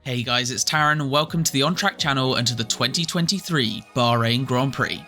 Hey guys, it's Taran and welcome to the On Track channel and to the 2023 Bahrain Grand Prix.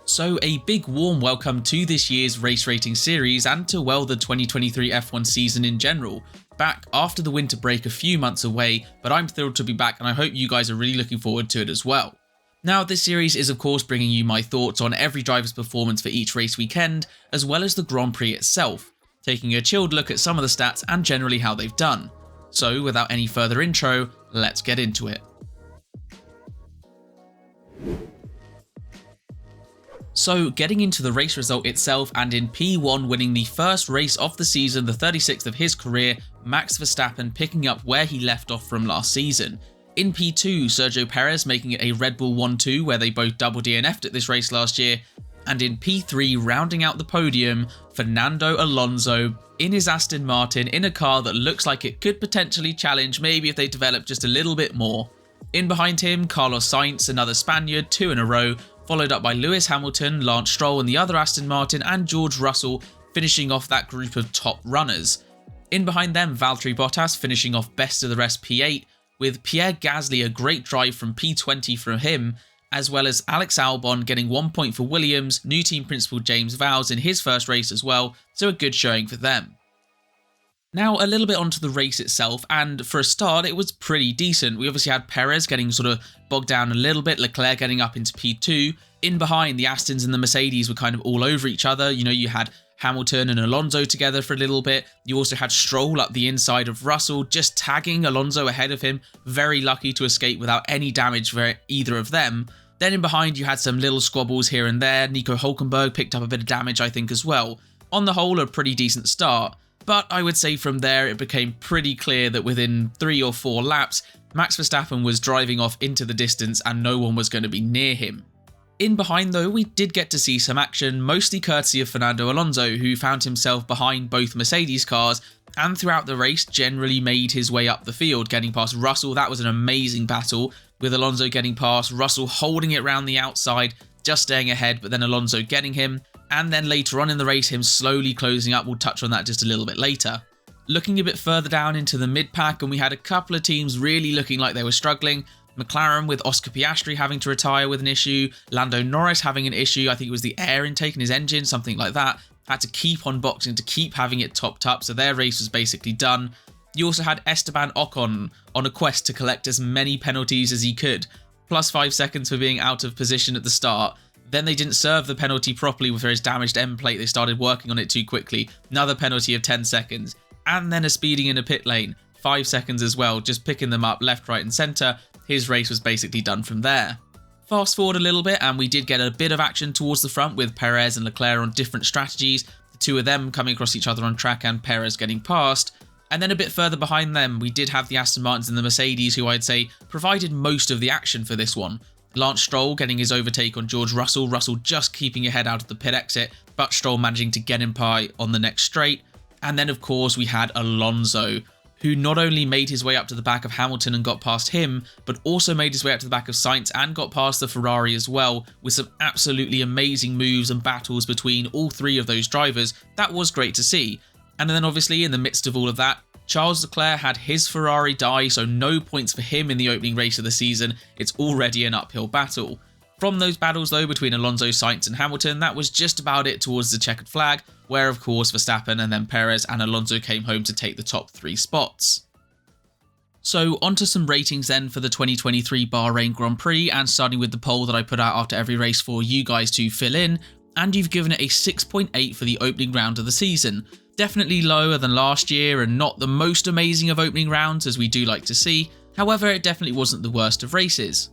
So a big warm welcome to this year's race rating series and to the 2023 F1 season in general. Back after the winter break a few months away, but I'm thrilled to be back and I hope you guys are really looking forward to it as well. Now this series is of course bringing you my thoughts on every driver's performance for each race weekend, as well as the Grand Prix itself, taking a chilled look at some of the stats and generally how they've done. So without any further intro, let's get into it. So getting into the race result itself, and in P1 winning the first race of the season, the 36th of his career, Max Verstappen picking up where he left off from last season. In P2, Sergio Perez making it a Red Bull 1-2 where they both double DNF'd at this race last year, and in P3 rounding out the podium, Fernando Alonso in his Aston Martin in a car that looks like it could potentially challenge maybe if they develop just a little bit more. In behind him, Carlos Sainz, another Spaniard, 2 in a row, followed up by Lewis Hamilton, Lance Stroll in the other Aston Martin, and George Russell finishing off that group of top runners. In behind them, Valtteri Bottas finishing off best of the rest P8, with Pierre Gasly a great drive from P20 from him, as well as Alex Albon getting 1 point for Williams, new team principal James Vowles in his first race as well, so a good showing for them. Now a little bit onto the race itself, and for a start it was pretty decent. We obviously had Perez getting sort of bogged down a little bit, Leclerc getting up into P2. In behind, the Astons and the Mercedes were kind of all over each other. You had Hamilton and Alonso together for a little bit. You also had Stroll up the inside of Russell, just tagging Alonso ahead of him. Very lucky to escape without any damage for either of them. Then in behind you had some little squabbles here and there. Nico Hülkenberg picked up a bit of damage I think as well. On the whole, a pretty decent start. But I would say from there it became pretty clear that within 3 or 4 laps, Max Verstappen was driving off into the distance and no one was going to be near him. In behind though, we did get to see some action, mostly courtesy of Fernando Alonso, who found himself behind both Mercedes cars and throughout the race generally made his way up the field, getting past Russell. That was an amazing battle, with Alonso getting past, Russell holding it round the outside, just staying ahead, but then Alonso getting him. And then later on in the race, him slowly closing up. We'll touch on that just a little bit later. Looking a bit further down into the mid-pack, and we had a couple of teams really looking like they were struggling. McLaren with Oscar Piastri having to retire with an issue, Lando Norris having an issue, I think it was the air intake in his engine, something like that. Had to keep on boxing to keep having it topped up, so their race was basically done. You also had Esteban Ocon on a quest to collect as many penalties as he could, plus 5 seconds for being out of position at the start. Then they didn't serve the penalty properly for his damaged end plate. They started working on it too quickly. Another penalty of 10 seconds. And then a speeding in a pit lane. 5 seconds as well, just picking them up left, right and centre. His race was basically done from there. Fast forward a little bit and we did get a bit of action towards the front with Perez and Leclerc on different strategies. The two of them coming across each other on track and Perez getting past. And then a bit further behind them, we did have the Aston Martins and the Mercedes, who I'd say provided most of the action for this one. Lance Stroll getting his overtake on George Russell, Russell just keeping ahead out of the pit exit, but Stroll managing to get him by on the next straight. And then of course we had Alonso, who not only made his way up to the back of Hamilton and got past him, but also made his way up to the back of Sainz and got past the Ferrari as well, with some absolutely amazing moves and battles between all 3 of those drivers. That was great to see. And then obviously in the midst of all of that, Charles Leclerc had his Ferrari die, so no points for him in the opening race of the season. It's already an uphill battle. From those battles though between Alonso, Sainz and Hamilton, that was just about it towards the checkered flag, where of course Verstappen and then Perez and Alonso came home to take the top 3 spots. So onto some ratings then for the 2023 Bahrain Grand Prix, and starting with the poll that I put out after every race for you guys to fill in, and you've given it a 6.8 for the opening round of the season. Definitely lower than last year and not the most amazing of opening rounds as we do like to see, however it definitely wasn't the worst of races.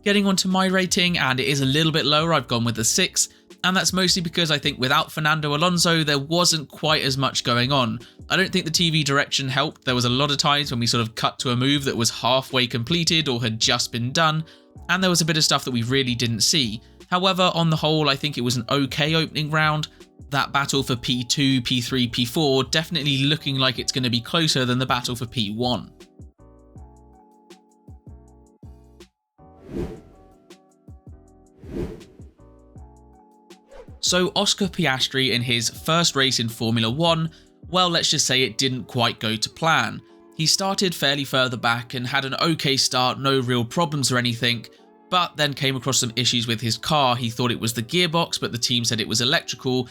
Getting onto my rating, and it is a little bit lower, I've gone with a 6, and that's mostly because I think without Fernando Alonso there wasn't quite as much going on. I don't think the TV direction helped. There was a lot of times when we sort of cut to a move that was halfway completed or had just been done, and there was a bit of stuff that we really didn't see. However, on the whole I think it was an okay opening round. That battle for P2, P3, P4 definitely looking like it's going to be closer than the battle for P1. So Oscar Piastri in his first race in Formula 1, well, let's just say it didn't quite go to plan. He started fairly further back and had an okay start, no real problems or anything, but then came across some issues with his car. He thought it was the gearbox, but the team said it was electrical.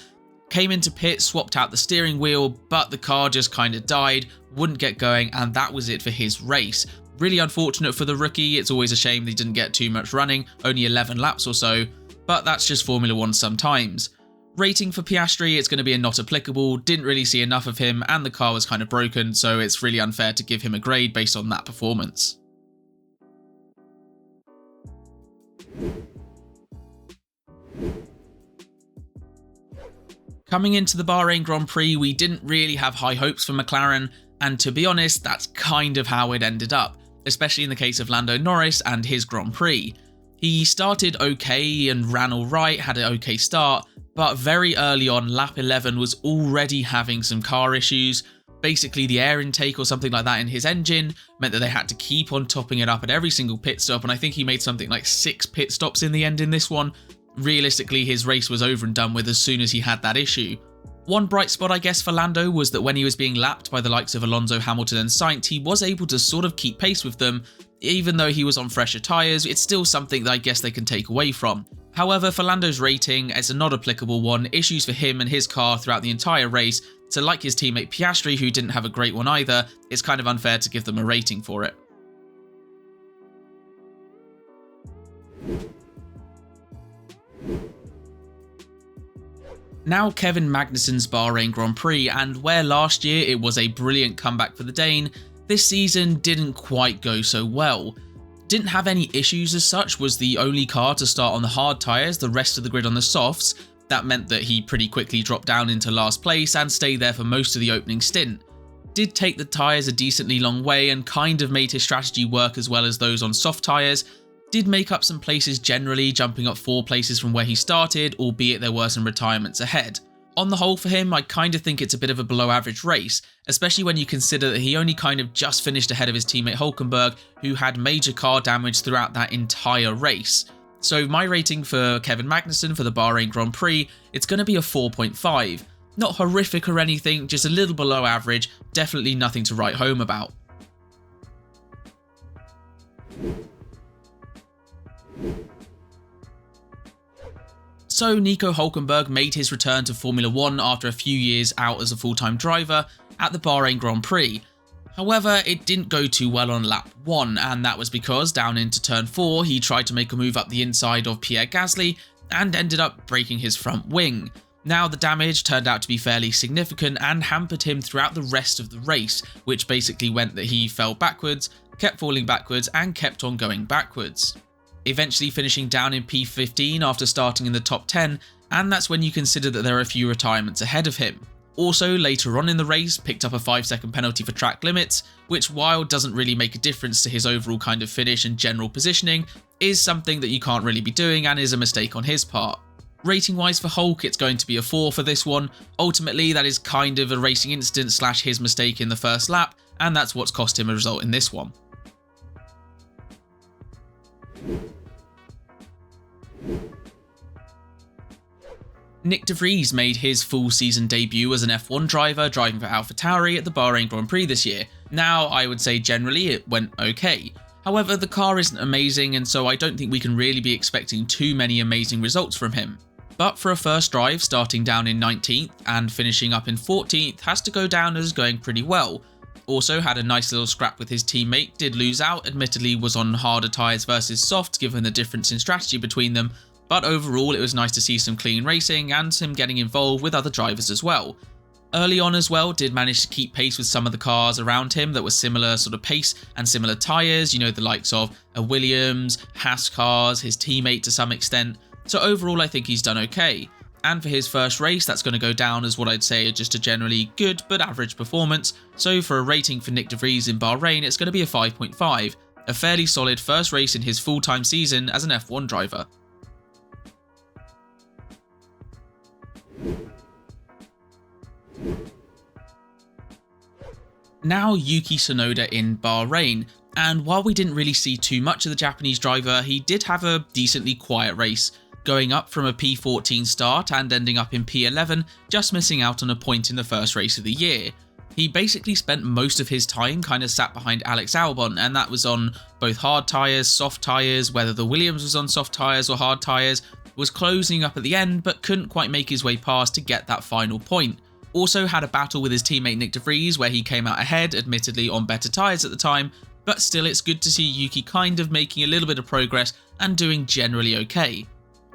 Came into pit, swapped out the steering wheel, but the car just kind of died, wouldn't get going, and that was it for his race. Really unfortunate for the rookie. It's always a shame they didn't get too much running, only 11 laps or so, but that's just Formula 1 sometimes. Rating for Piastri, it's going to be a not applicable, didn't really see enough of him, and the car was kind of broken, so it's really unfair to give him a grade based on that performance. Coming into the Bahrain Grand Prix, we didn't really have high hopes for McLaren, and to be honest, that's kind of how it ended up, especially in the case of Lando Norris and his Grand Prix. He started okay and ran alright, had an okay start, but very early on, lap 11 was already having some car issues. Basically, the air intake or something like that in his engine meant that they had to keep on topping it up at every single pit stop, and I think he made something like 6 pit stops in the end in this one. Realistically, his race was over and done with as soon as he had that issue. One bright spot, I guess, for Lando was that when he was being lapped by the likes of Alonso, Hamilton and Sainz, he was able to sort of keep pace with them. Even though he was on fresher tyres, it's still something that I guess they can take away from. However, for Lando's rating, it's a not applicable one, issues for him and his car throughout the entire race, so like his teammate Piastri, who didn't have a great one either, it's kind of unfair to give them a rating for it. Now Kevin Magnussen's Bahrain Grand Prix, and where last year it was a brilliant comeback for the Dane, this season didn't quite go so well. Didn't have any issues as such, was the only car to start on the hard tyres, the rest of the grid on the softs. That meant that he pretty quickly dropped down into last place and stayed there for most of the opening stint. Did take the tyres a decently long way and kind of made his strategy work as well as those on soft tyres. Did make up some places generally, jumping up 4 places from where he started, albeit there were some retirements ahead. On the whole for him, I kind of think it's a bit of a below average race, especially when you consider that he only kind of just finished ahead of his teammate Hülkenberg, who had major car damage throughout that entire race. So my rating for Kevin Magnussen for the Bahrain Grand Prix, it's going to be a 4.5. Not horrific or anything, just a little below average, definitely nothing to write home about. So Nico Hülkenberg made his return to Formula 1 after a few years out as a full-time driver at the Bahrain Grand Prix. However, it didn't go too well on lap 1, and that was because down into turn 4 he tried to make a move up the inside of Pierre Gasly and ended up breaking his front wing. Now the damage turned out to be fairly significant and hampered him throughout the rest of the race, which basically meant that he fell backwards, kept falling backwards and kept on going backwards. Eventually finishing down in P15 after starting in the top 10, and that's when you consider that there are a few retirements ahead of him. Also, later on in the race, picked up a 5-second penalty for track limits, which while doesn't really make a difference to his overall kind of finish and general positioning, is something that you can't really be doing and is a mistake on his part. Rating wise for Hulk, it's going to be a 4 for this one. Ultimately, that is kind of a racing incident / his mistake in the first lap, and that's what's cost him a result in this one. Nick de Vries made his full season debut as an F1 driver driving for Alphatauri at the Bahrain Grand Prix this year. Now, I would say generally it went okay. However, the car isn't amazing, and so I don't think we can really be expecting too many amazing results from him. But for a first drive, starting down in 19th and finishing up in 14th has to go down as going pretty well. Also had a nice little scrap with his teammate, did lose out, admittedly was on harder tyres versus soft given the difference in strategy between them, but overall it was nice to see some clean racing and him getting involved with other drivers as well. Early on as well, did manage to keep pace with some of the cars around him that were similar sort of pace and similar tyres, you know, the likes of a Williams, Haas cars, his teammate to some extent. So overall I think he's done okay. And for his first race, that's going to go down as what I'd say just a generally good but average performance. So for a rating for Nick de Vries in Bahrain, it's going to be a 5.5. A fairly solid first race in his full-time season as an F1 driver. Now Yuki Tsunoda in Bahrain. And while we didn't really see too much of the Japanese driver, he did have a decently quiet race, going up from a P14 start and ending up in P11, just missing out on a point in the first race of the year. He basically spent most of his time kind of sat behind Alex Albon, and that was on both hard tyres, soft tyres, whether the Williams was on soft tyres or hard tyres, was closing up at the end but couldn't quite make his way past to get that final point. Also had a battle with his teammate Nick de Vries where he came out ahead, admittedly on better tyres at the time, but still it's good to see Yuki kind of making a little bit of progress and doing generally okay.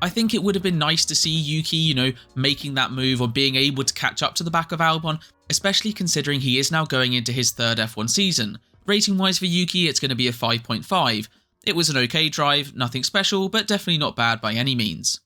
I think it would have been nice to see Yuki, making that move or being able to catch up to the back of Albon, especially considering he is now going into his third F1 season. Rating wise for Yuki, it's going to be a 5.5. It was an okay drive, nothing special, but definitely not bad by any means.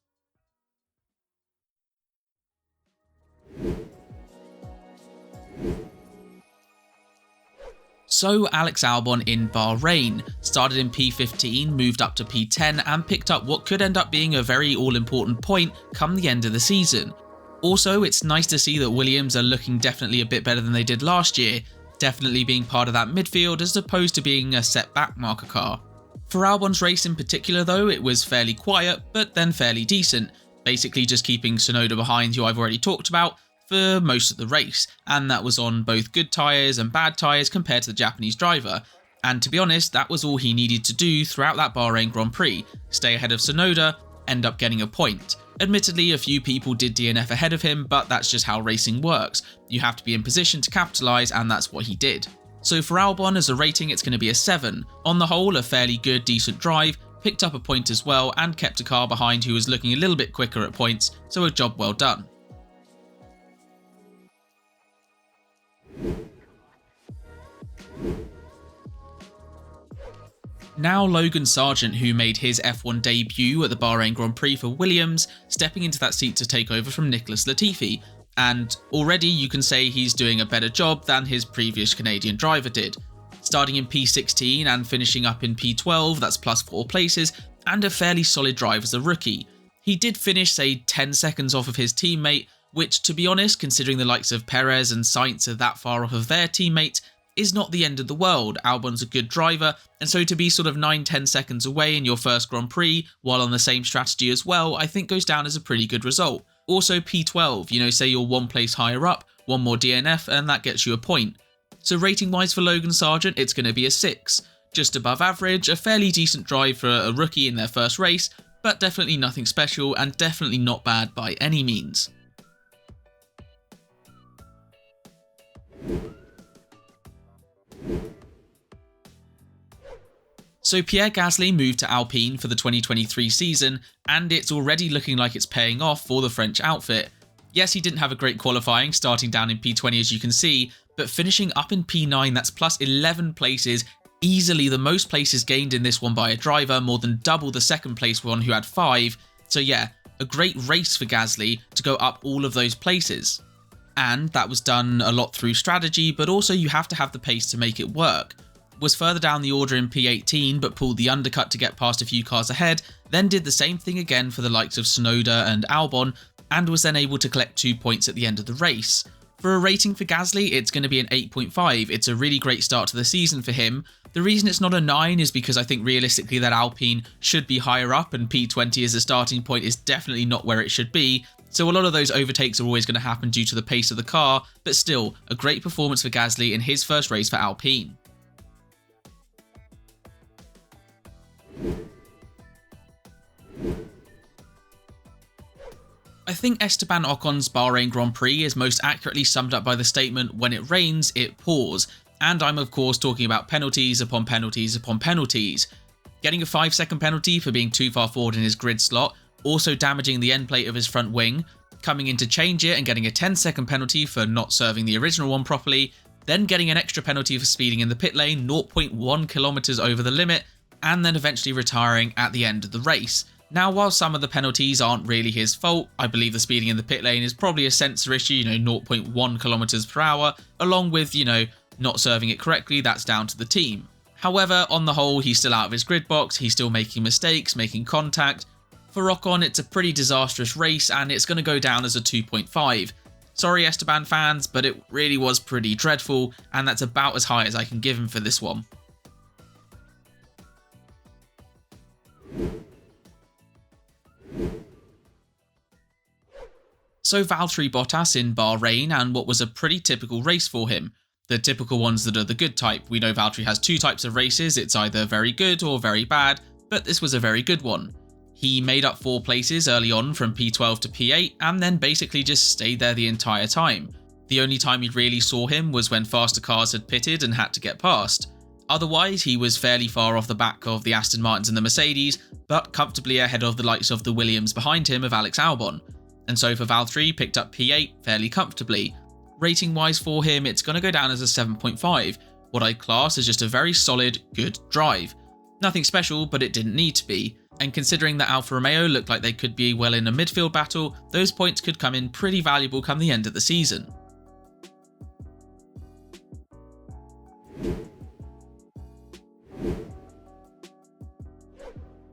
So Alex Albon in Bahrain started in P15, moved up to P10 and picked up what could end up being a very all-important point come the end of the season. Also, it's nice to see that Williams are looking definitely a bit better than they did last year, definitely being part of that midfield as opposed to being a set back marker car. For Albon's race in particular though, it was fairly quiet but then fairly decent, basically just keeping Tsunoda behind, who I've already talked about, for most of the race, and that was on both good tyres and bad tyres compared to the Japanese driver. And to be honest, that was all he needed to do throughout that Bahrain Grand Prix, stay ahead of Tsunoda, end up getting a point. Admittedly, a few people did DNF ahead of him, but that's just how racing works. You have to be in position to capitalise, and that's what he did. So for Albon, as a rating, it's going to be a 7. On the whole, a fairly good, decent drive, picked up a point as well, and kept a car behind who was looking a little bit quicker at points, so a job well done. Now Logan Sargeant, who made his F1 debut at the Bahrain Grand Prix for Williams, stepping into that seat to take over from Nicholas Latifi, and already you can say he's doing a better job than his previous Canadian driver did. Starting in P16 and finishing up in P12, that's plus 4 places, and a fairly solid drive as a rookie. He did finish, say, 10 seconds off of his teammate, which, to be honest, considering the likes of Perez and Sainz are that far off of their teammates, is not the end of the world. Albon's a good driver, and so to be sort of 9-10 seconds away in your first Grand Prix, while on the same strategy as well, I think goes down as a pretty good result. Also P12, say you're one place higher up, one more DNF, and that gets you a point. So rating wise for Logan Sargeant, it's going to be a 6. Just above average, a fairly decent drive for a rookie in their first race, but definitely nothing special and definitely not bad by any means. So Pierre Gasly moved to Alpine for the 2023 season, and it's already looking like it's paying off for the French outfit. Yes, he didn't have a great qualifying, starting down in P20 as you can see, but finishing up in P9, that's plus 11 places, easily the most places gained in this one by a driver, more than double the second place one who had 5. So yeah, a great race for Gasly to go up all of those places. And that was done a lot through strategy, but also you have to have the pace to make it work. Was further down the order in P18 but pulled the undercut to get past a few cars ahead, then did the same thing again for the likes of Tsunoda and Albon, and was then able to collect 2 points at the end of the race. For a rating for Gasly, it's going to be an 8.5. It's a really great start to the season for him. The reason it's not a 9 is because I think realistically that Alpine should be higher up, and P20 as a starting point is definitely not where it should be. So a lot of those overtakes are always going to happen due to the pace of the car, but still, a great performance for Gasly in his first race for Alpine. I think Esteban Ocon's Bahrain Grand Prix is most accurately summed up by the statement, when it rains, it pours. And I'm of course talking about penalties upon penalties upon penalties. Getting a 5-second penalty for being too far forward in his grid slot, also damaging the end plate of his front wing, coming in to change it and getting a 10-second penalty for not serving the original one properly, then getting an extra penalty for speeding in the pit lane 0.1 kilometers over the limit, and then eventually retiring at the end of the race. Now, while some of the penalties aren't really his fault, I believe the speeding in the pit lane is probably a sensor issue, 0.1 kilometers per hour, along with, not serving it correctly, that's down to the team. However, on the whole, he's still out of his grid box, he's still making mistakes, making contact. For Ocon, it's a pretty disastrous race, and it's going to go down as a 2.5. Sorry Esteban fans, but it really was pretty dreadful, and that's about as high as I can give him for this one. So Valtteri Bottas in Bahrain, and what was a pretty typical race for him. The typical ones that are the good type. We know Valtteri has two types of races, it's either very good or very bad, but this was a very good one. He made up 4 places early on from P12 to P8 and then basically just stayed there the entire time. The only time you really saw him was when faster cars had pitted and had to get past. Otherwise, he was fairly far off the back of the Aston Martins and the Mercedes, but comfortably ahead of the likes of the Williams behind him of Alex Albon. And so for Valtteri, picked up P8 fairly comfortably. Rating wise for him, it's going to go down as a 7.5, what I'd class as just a very solid, good drive. Nothing special, but it didn't need to be. And considering that Alfa Romeo looked like they could be well in a midfield battle, those points could come in pretty valuable come the end of the season.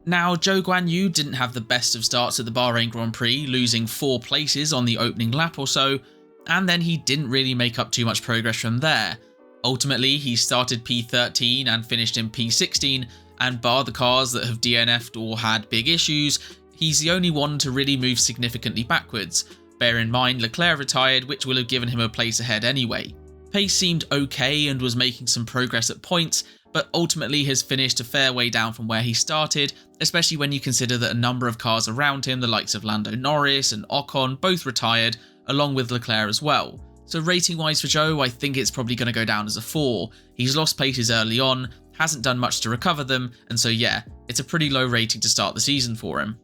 Now, Zhou Guanyu didn't have the best of starts at the Bahrain Grand Prix, losing 4 places on the opening lap or so, and then he didn't really make up too much progress from there. Ultimately, he started P13 and finished in P16, and bar the cars that have DNF'd or had big issues, he's the only one to really move significantly backwards. Bear in mind, Leclerc retired, which will have given him a place ahead anyway. Pace seemed okay and was making some progress at points, but ultimately has finished a fair way down from where he started, especially when you consider that a number of cars around him, the likes of Lando Norris and Ocon, both retired, along with Leclerc as well. So rating wise for Zhou, I think it's probably going to go down as a 4. He's lost places early on, hasn't done much to recover them, and so yeah, it's a pretty low rating to start the season for him.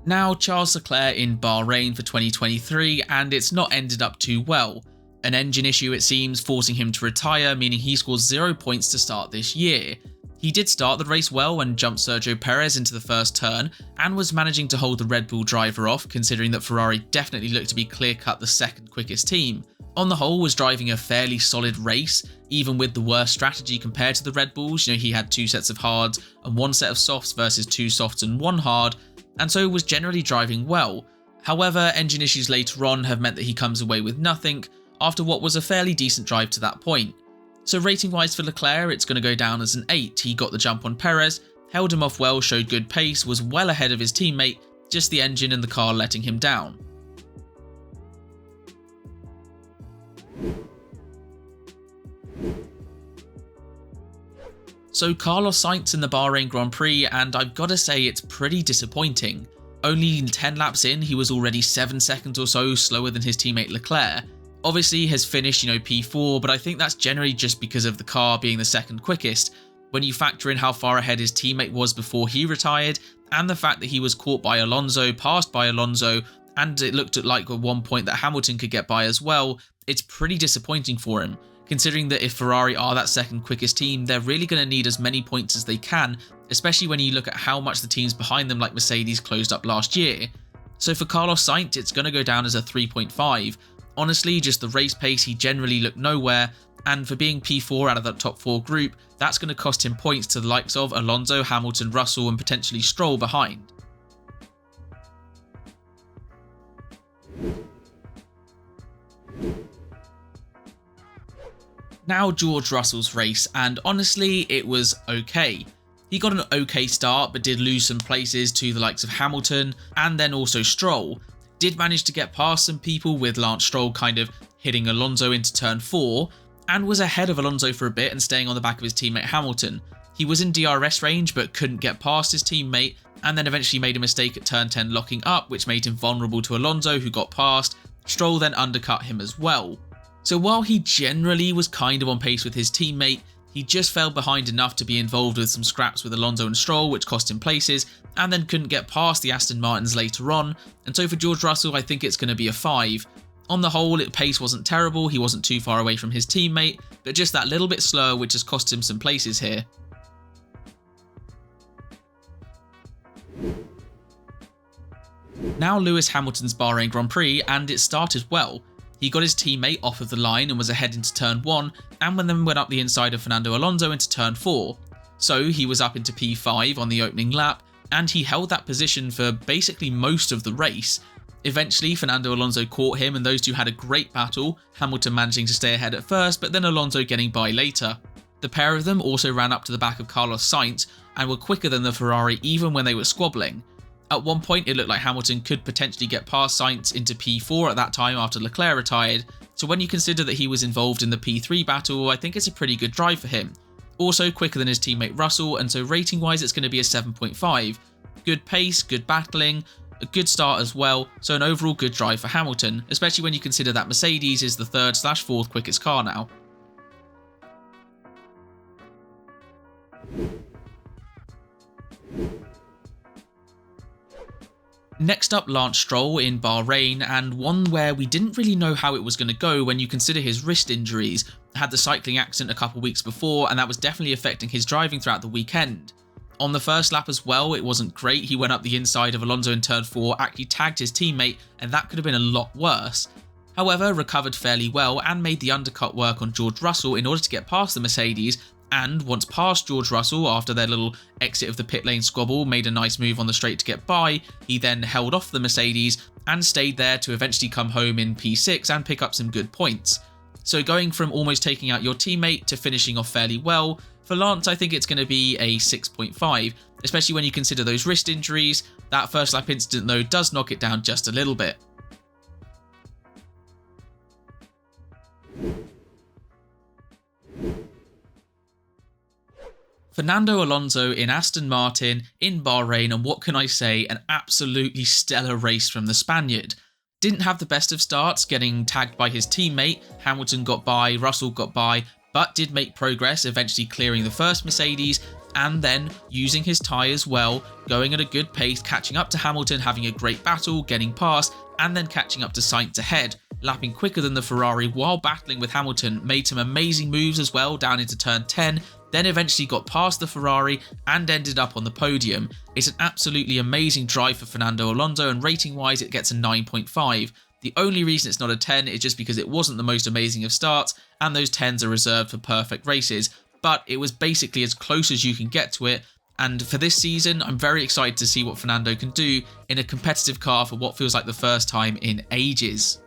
Now, Charles Leclerc in Bahrain for 2023, and it's not ended up too well. An engine issue, it seems, forcing him to retire, meaning he scores 0 points to start this year. He did start the race well and jumped Sergio Perez into the first turn, and was managing to hold the Red Bull driver off, considering that Ferrari definitely looked to be clear-cut the second quickest team. On the whole, was driving a fairly solid race, even with the worst strategy compared to the Red Bulls. He had 2 sets of hards and 1 set of softs versus 2 softs and 1 hard, and so was generally driving well. However, engine issues later on have meant that he comes away with nothing, after what was a fairly decent drive to that point. So rating wise for Leclerc, it's going to go down as an 8. He got the jump on Perez, held him off well, showed good pace, was well ahead of his teammate, just the engine and the car letting him down. So Carlos Sainz in the Bahrain Grand Prix, and I've got to say it's pretty disappointing. Only 10 laps in, he was already 7 seconds or so slower than his teammate Leclerc. Obviously has finished, P4, but I think that's generally just because of the car being the second quickest. When you factor in how far ahead his teammate was before he retired, and the fact that he was caught by Alonso, passed by Alonso, and it looked like at one point that Hamilton could get by as well, it's pretty disappointing for him. Considering that if Ferrari are that second quickest team, they're really going to need as many points as they can, especially when you look at how much the teams behind them like Mercedes closed up last year. So for Carlos Sainz, it's going to go down as a 3.5. Honestly, just the race pace, he generally looked nowhere, and for being P4 out of that top 4 group, that's going to cost him points to the likes of Alonso, Hamilton, Russell, and potentially Stroll behind. Now George Russell's race, and honestly, it was okay. He got an okay start, but did lose some places to the likes of Hamilton, and then also Stroll. Did manage to get past some people, with Lance Stroll kind of hitting Alonso into turn 4, and was ahead of Alonso for a bit and staying on the back of his teammate Hamilton. He was in DRS range, but couldn't get past his teammate, and then eventually made a mistake at turn 10 locking up, which made him vulnerable to Alonso, who got past. Stroll then undercut him as well. So while he generally was kind of on pace with his teammate, he just fell behind enough to be involved with some scraps with Alonso and Stroll, which cost him places, and then couldn't get past the Aston Martins later on. And so for George Russell, I think it's going to be a 5. On the whole, pace wasn't terrible, he wasn't too far away from his teammate, but just that little bit slower, which has cost him some places here. Now Lewis Hamilton's Bahrain Grand Prix, and it started well. He got his teammate off of the line and was ahead into turn 1, and then went up the inside of Fernando Alonso into turn 4. So he was up into P5 on the opening lap, and he held that position for basically most of the race. Eventually, Fernando Alonso caught him, and those two had a great battle, Hamilton managing to stay ahead at first, but then Alonso getting by later. The pair of them also ran up to the back of Carlos Sainz and were quicker than the Ferrari even when they were squabbling. At one point it looked like Hamilton could potentially get past Sainz into P4 at that time after Leclerc retired, so when you consider that he was involved in the P3 battle, I think it's a pretty good drive for him. Also quicker than his teammate Russell, and so rating wise it's going to be a 7.5. Good pace, good battling, a good start as well, so an overall good drive for Hamilton, especially when you consider that Mercedes is the 3rd/4th quickest car now. Next up, Lance Stroll in Bahrain, and one where we didn't really know how it was going to go when you consider his wrist injuries. Had the cycling accident a couple weeks before, and that was definitely affecting his driving throughout the weekend. On the first lap as well, it wasn't great. He went up the inside of Alonso in turn 4, actually tagged his teammate, and that could have been a lot worse. However, recovered fairly well and made the undercut work on George Russell in order to get past the Mercedes, and once past George Russell after their little exit of the pit lane squabble, made a nice move on the straight to get by. He then held off the Mercedes and stayed there to eventually come home in P6 and pick up some good points. So going from almost taking out your teammate to finishing off fairly well, for Lance I think it's going to be a 6.5, especially when you consider those wrist injuries. That first lap incident though does knock it down just a little bit. Fernando Alonso in Aston Martin in Bahrain, and what can I say, an absolutely stellar race from the Spaniard. Didn't have the best of starts, getting tagged by his teammate. Hamilton got by, Russell got by, but did make progress, eventually clearing the first Mercedes, and then using his tyres well, going at a good pace, catching up to Hamilton, having a great battle, getting past, and then catching up to Sainz ahead, lapping quicker than the Ferrari while battling with Hamilton, made some amazing moves as well down into turn 10, then eventually got past the Ferrari and ended up on the podium. It's an absolutely amazing drive for Fernando Alonso, and rating wise it gets a 9.5. The only reason it's not a 10 is just because it wasn't the most amazing of starts, and those 10s are reserved for perfect races, but it was basically as close as you can get to it. And for this season, I'm very excited to see what Fernando can do in a competitive car for what feels like the first time in ages.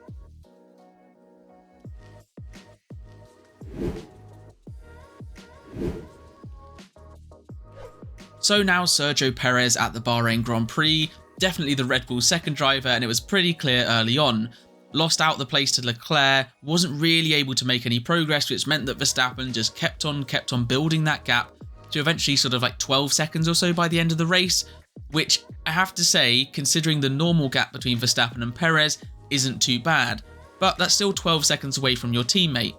So now Sergio Perez at the Bahrain Grand Prix, definitely the Red Bull second driver, and it was pretty clear early on. Lost out the place to Leclerc, wasn't really able to make any progress, which meant that Verstappen just kept on building that gap to eventually sort of like 12 seconds or so by the end of the race, which I have to say, considering the normal gap between Verstappen and Perez, isn't too bad, but that's still 12 seconds away from your teammate.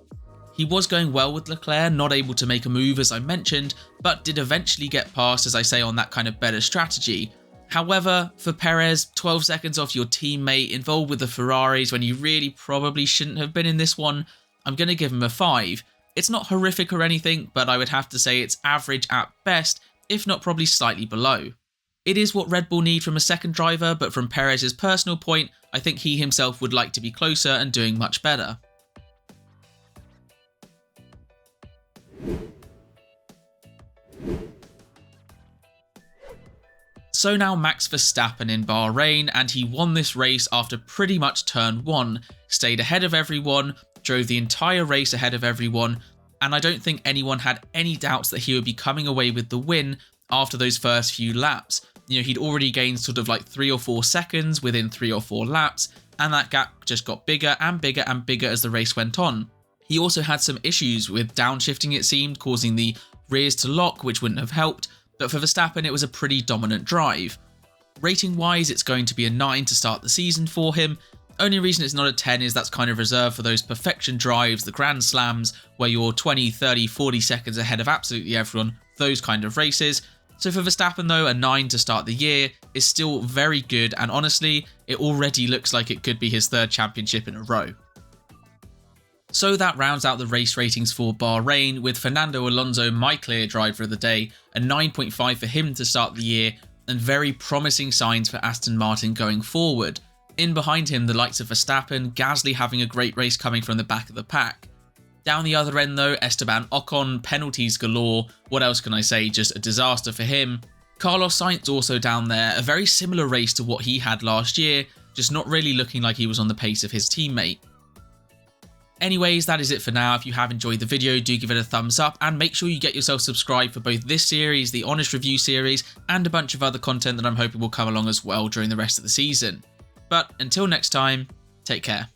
He was going well with Leclerc, not able to make a move as I mentioned, but did eventually get past, as I say, on that kind of better strategy. However, for Perez, 12 seconds off your teammate, involved with the Ferraris when you really probably shouldn't have been in this one, I'm going to give him a 5. It's not horrific or anything, but I would have to say it's average at best, if not probably slightly below. It is what Red Bull need from a second driver, but from Perez's personal point, I think he himself would like to be closer and doing much better. So now Max Verstappen in Bahrain, and he won this race after pretty much turn 1, stayed ahead of everyone, drove the entire race ahead of everyone, and I don't think anyone had any doubts that he would be coming away with the win after those first few laps. You know, he'd already gained sort of like 3 or 4 seconds within 3 or 4 laps, and that gap just got bigger and bigger and bigger as the race went on. He also had some issues with downshifting, it seemed, causing the rears to lock, which wouldn't have helped. But for Verstappen, it was a pretty dominant drive. Rating-wise, it's going to be a 9 to start the season for him. Only reason it's not a 10 is that's kind of reserved for those perfection drives, the Grand Slams, where you're 20, 30, 40 seconds ahead of absolutely everyone, those kind of races. So for Verstappen though, a 9 to start the year is still very good, and honestly, it already looks like it could be his 3rd championship in a row. So that rounds out the race ratings for Bahrain, with Fernando Alonso my clear driver of the day, a 9.5 for him to start the year, and very promising signs for Aston Martin going forward. In behind him, the likes of Verstappen, Gasly having a great race coming from the back of the pack. Down the other end though, Esteban Ocon, penalties galore, what else can I say, just a disaster for him. Carlos Sainz also down there, a very similar race to what he had last year, just not really looking like he was on the pace of his teammate. Anyways, that is it for now. If you have enjoyed the video, do give it a thumbs up and make sure you get yourself subscribed for both this series, the Honest Review series, and a bunch of other content that I'm hoping will come along as well during the rest of the season. But until next time, take care.